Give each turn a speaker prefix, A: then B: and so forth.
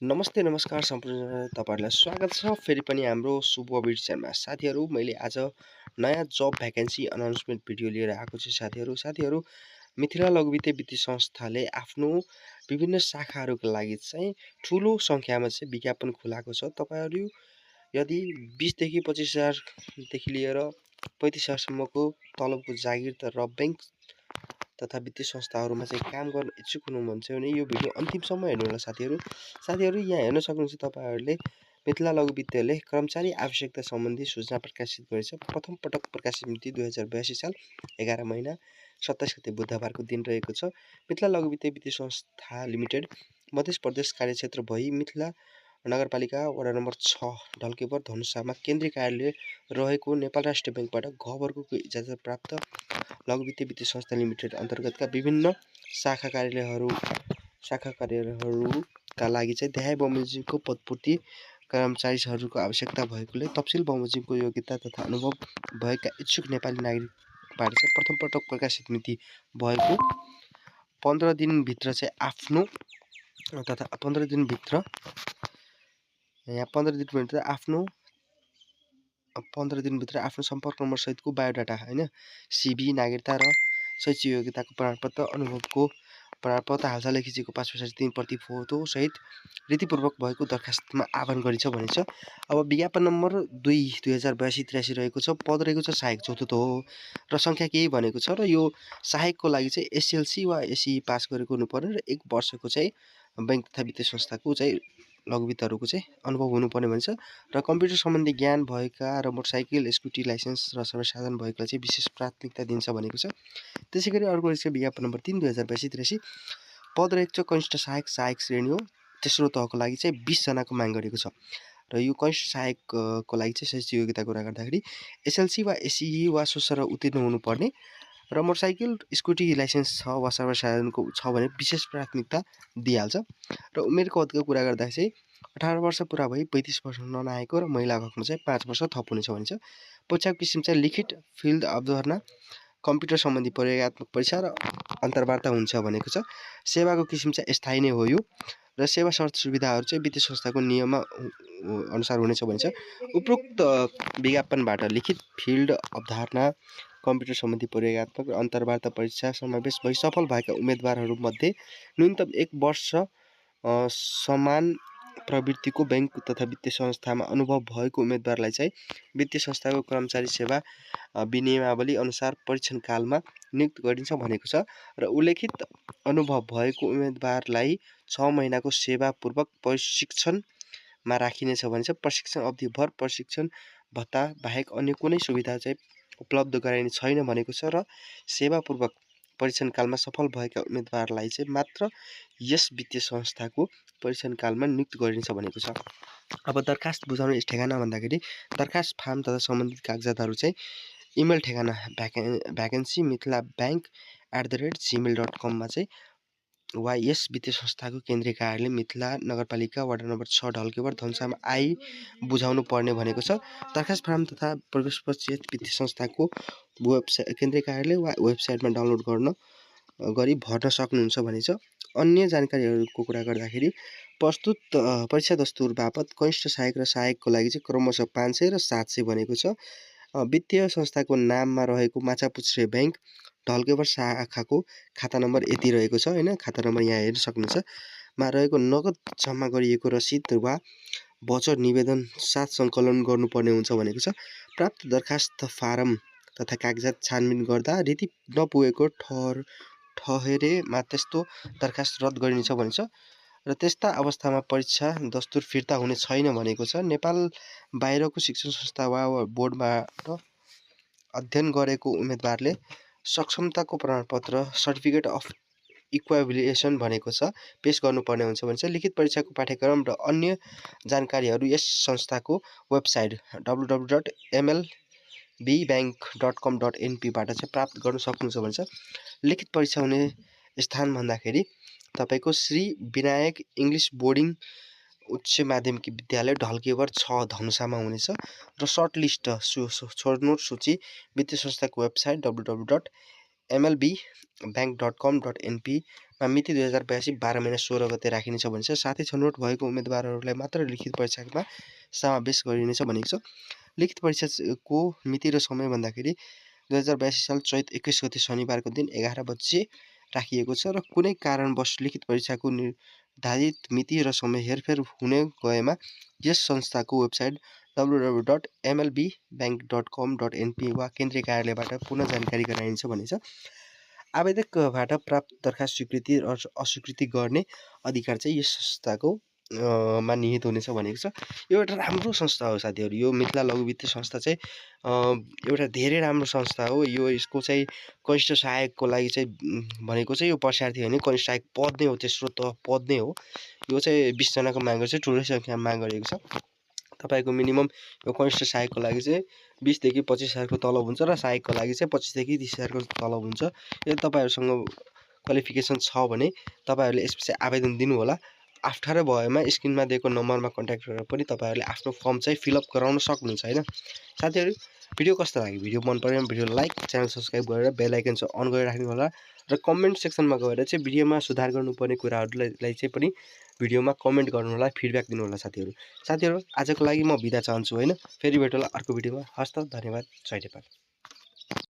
A: नमस्ते नमस्कार सम्पूर्ण तपाईहरुलाई स्वागत छ फेरि पनि हाम्रो शुभ विषयमा। साथीहरु मैले आज नयाँ जब भ्याकेन्सी अनाउन्समेन्ट भिडियो लिएर आएको छु साथीहरु। मिथिला लघु वित्तीय संस्थाले आफ्नो विभिन्न शाखाहरुको लागि चाहिँ ठूलो संख्यामा चाहिँ विज्ञापन खुलाएको छ। तपाईहरु यदि 20 देखि 25,000 देखि लिएर 35,000 सम्मको तलबको जागिर र बैंक तथा वित्तीय संस्थाहरुमा चाहिँ काम गर्न इच्छुक हुनुहुन्छ भने यो भिडियो अन्तिमसम्म हेर्नु होला साथीहरु। यहाँ हेर्न सक्नुहुन्छ तपाईहरुले मिथिला लघु वित्तले कर्मचारी आवश्यकता सम्बन्धी सूचना प्रकाशित गरेछ। प्रथम पटक प्रकाशित मिति 2082 साल 11 महिना 27 गते बुधबारको दिन रहेको छ। मिथिला लघु वित्तीय संस्था लिमिटेड मध्य प्रदेश कार्यक्षेत्र भई मिथिला नगरपालिका वडा नम्बर 6 ढल्केवर धनुषामा केन्द्रीय कार्यालय रहेको नेपाल राष्ट्रिय बैंकबाट घ इजाजत प्राप्त लघु वित्तीय संस्था लिमिटेड अन्तर्गतका विभिन्न शाखा कार्यालयहरूका लागि चाहिँ देहाय बमोजिमको पदपूर्ति कर्मचारीहरूको आवश्यकता भएकोले तपसिल बमोजिमको योग्यता तथा अनुभव भएका इच्छुक नेपाली नागरिकबाट चाहिँ प्रथम पटक प्रकाशित मिति भएको 15 दिनभित्र चाहिँ आफ्नो तथा 15 दिनभित्र आफ्नो सम्पर्क नम्बर सहितको बायोडाटा हैन सिभी नागरिकता र शैक्षिक योग्यताको प्रमाणपत्र अनुभवको प्रमाणपत्र हालसालै खिचेको पासपोर्ट साइज 3 प्रति फोटो सहित रीतिपूर्वक भएको दरखास्तमा आह्वान गरिन्छ भनिन्छ। अब विज्ञापन नम्बर 2/2082-83 रहेको छ। पद रहेको छ सहायक चतुर्थ हो र संख्या केही भनेको छ र यो सहायकको लागि चाहिँ एसएलसी वा एसई पास गरेको हुनुपर्ने र 1 वर्षको चाहिँ बैंक तथा वित्तीय संस्थाको चाहिँ लघुवित्तहरूको चाहिँ अनुभव हुनुपर्ने भन्छ र कम्प्युटर सम्बन्धी ज्ञान भएका र मोटरसाइकल स्कुटी लाइसेन्स र सर्वसाधारण भएकालाई चाहिँ विशेष प्राथमिकता दिन्छ भनेको छ। त्यसैगरी अर्को रहेको विज्ञापन नम्बर 3/2082-83 पद रहेको छ कनिष्ठ सहायक श्रेणी हो। तेस्रो तहको लागि चाहिँ 20 जनाको माग गरेको छ र यो कनिष्ठ सहायकको लागि चाहिँ शैक्षिक योग्यता कुरा गर्दाखेरि एसएलसी वा एसई वा सोसर उत्तीर्ण हुनुपर्ने र मोटरसाइकल स्कुटी लाइसेन्स छ वा सर्वसाधारणको छ भने विशेष प्राथमिकता दिइहाल्छ र उमेरको हदको कुरा गर्दा चाहिँ 18 वर्ष पुरा भई 35 वर्ष नआएको र महिला हकमा चाहिँ 5 वर्ष थप हुनेछ भनिन्छ। परीक्षाको किसिम चाहिँ लिखित फिल्ड अवधारणा कम्प्युटर सम्बन्धी प्रयोगात्मक परीक्षा र अन्तर्वार्ता हुन्छ भनेको छ। सेवाको किसिम चाहिँ स्थायी नै हो यो र सेवा शर्त सुविधाहरू चाहिँ वित्तीय संस्थाको नियममा अनुसार हुनेछ भनिन्छ। उपरोक्त विज्ञापनबाट लिखित फिल्ड अवधारणा कम्प्युटर सम्बन्धी प्रयोगात्मक र अन्तर्वार्ता परीक्षा समावेश भई सफल भएका उम्मेदवारहरूमध्ये न्यूनतम 1 वर्ष समान प्रवृत्तिको बैंक तथा वित्तीय संस्थामा अनुभव भएको उम्मेदवारलाई चाहिँ वित्तीय संस्थाको कर्मचारी सेवा विनियमावली अनुसार परीक्षण कालमा नियुक्त गरिन्छ भनेको छ र उल्लेखित अनुभव भएको उम्मेदवारलाई 6 महिनाको सेवापूर्वक प्रशिक्षणमा राखिनेछ भनिन्छ। प्रशिक्षण अवधिभर प्रशिक्षण भत्ता बाहेक अन्य कुनै सुविधा चाहिँ उपलब्ध गराइने छैन भनेको छ र सेवापूर्वक परीक्षण कालमा सफल भएका उम्मेदवारलाई चाहिँ मात्र यस वित्तीय संस्थाको परीक्षण कालमा नियुक्त गरिन्छ भनेको छ। अब दरखास्त बुझाउने ठेगाना भन्दाखेरि दरखास्त फार्म तथा सम्बन्धित कागजातहरू चाहिँ इमेल ठेगाना भ्याकेन्सी mithlabbank@gmail.com मा चाहिँ वा यस वित्तीय संस्थाको केन्द्रीय कार्यालय मिथिला नगरपालिका वडा नम्बर 6 ढल्केवर धनुषामा बुझाउनु पर्ने भनेको छ। दरखास्त फार्म तथा प्रवेशपत्र वित्तीय संस्थाको वेबसाइट केन्द्रीय कार्यालय वा वेबसाइटमा डाउनलोड गरी भर्न सक्नुहुन्छ भनेछ। अन्य जानकारीहरूको कुरा गर्दाखेरि प्रस्तुत परीक्षा दस्तुर बापत कनिष्ठ सहायक र सहायकको लागि चाहिँ क्रमशः 500 र 700 भनेको छ। वित्तीय संस्थाको नाममा रहेको माछापुच्छ्रे बैंक ढल्केवर शाखाको खाता नम्बर यति रहेको छ हैन। खाता नम्बर यहाँ हेर्न सक्नुहुन्छ मा रहेको नगद जम्मा गरिएको रसिद वा भोचर निवेदन साथ सङ्कलन गर्नुपर्ने हुन्छ भनेको छ। प्राप्त दरखास्त फारम तथा कागजात छानबिन गर्दा रीति नपुगेको ठहरेमा त्यस्तो दरखास्त रद्द गरिनेछ भनिन्छ र त्यस्ता अवस्थामा परीक्षा दस्तुर फिर्ता हुने छैन भनेको छ। नेपाल बाहिरको शिक्षण संस्था वा बोर्डबाट अध्ययन गरेको उम्मेदवारले सक्षमताको प्रमाणपत्र सर्टिफिकेट अफ इक्वाभ्यालुएसन भनेको छ पेश गर्नुपर्ने हुन्छ भन्छ। लिखित परीक्षाको पाठ्यक्रम र अन्य जानकारीहरू यस संस्थाको वेबसाइट www.mlbbank.com.np बाट चाहिँ प्राप्त गर्न सक्नुहुन्छ भन्छ। लिखित परीक्षा हुने स्थान भन्दाखेरि तपाईको श्री विनायक इङ्ग्लिस बोर्डिङ उच्च माध्यमिक विद्यालय ढल्केवर 6 धनुषामा हुनेछ र सर्ट लिस्ट छोड्नोट सूची वित्तीय संस्थाको वेबसाइट www.mlbbank.com.np मिति 2082 12 महिना 16 गते राखिनेछ भनेको छ। साथै छनौट भएको उम्मेदवारहरूलाई मात्र लिखित परीक्षामा समावेश गरिनेछ भनेको छ। लिखित परीक्षाको मिति र समय भन्दाखेरि 2082 साल चैत 21 गते शनिबारको दिन 11 बजे राखिएको छ र कुनै कारणवश लिखित परीक्षाको निर्धारित मिति र समय हेरफेर हुने गएमा यस संस्थाको वेबसाइट www.mlbbank.com.np वा केन्द्रीय कार्यालयबाट पुनः जानकारी गराइन्छ भनेको छ। आवेदकबाट प्राप्त दरखास्त स्वीकृति र अस्वीकृति गर्ने अधिकार चाहिँ यस संस्थाको मा निहित हुनेछ भनेको छ। यो एउटा राम्रो संस्था हो साथीहरू। यो मिथिला लघु वित्तीय संस्था चाहिँ एउटा धेरै राम्रो संस्था हो। यसको चाहिँ कनिष्ठ सहायकको लागि चाहिँ भनेको चाहिँ यो परीक्षार्थी होइन, कनिष्ठ सहायक पद नै हो, तेस्रो पद नै हो। यो चाहिँ 20 जनाको माग गरेको छ, ठुलै सङ्ख्यामा माग गरेको छ। तपाईँको मिनिमम यो कनिष्ठ सहायकको लागि चाहिँ 20 देखि 25,000को तलब हुन्छ र सहायकको लागि चाहिँ 25 देखि 30,000को तलब हुन्छ। यदि तपाईँहरूसँग क्वालिफिकेसन छ भने तपाईँहरूले यसमा चाहिँ आवेदन दिनुहोला। अप्ठ्यारो भएमा स्क्रिनमा दिएको नम्बरमा कन्ट्याक्ट गरेर पनि तपाईँहरूले आफ्नो फर्म चाहिँ फिलअप गराउन सक्नुहुन्छ होइन। साथीहरू भिडियो कस्तो लाग्यो? भिडियो मन पऱ्यो भने भिडियो लाइक, च्यानल सब्सक्राइब गरेर बेल आइकन चाहिँ अन गरेर राख्नु होला र कमेन्ट सेक्सनमा गएर चाहिँ भिडियोमा सुधार गर्नुपर्ने कुराहरूलाई चाहिँ पनि भिडियोमा कमेन्ट गर्नु होला, फिडब्याक दिनु होला साथीहरू। साथीहरू आजको लागि म बिदा चाहन्छु होइन। फेरि भेटौँला अर्को भिडियोमा। हस् त, धन्यवाद। जय नेपाल।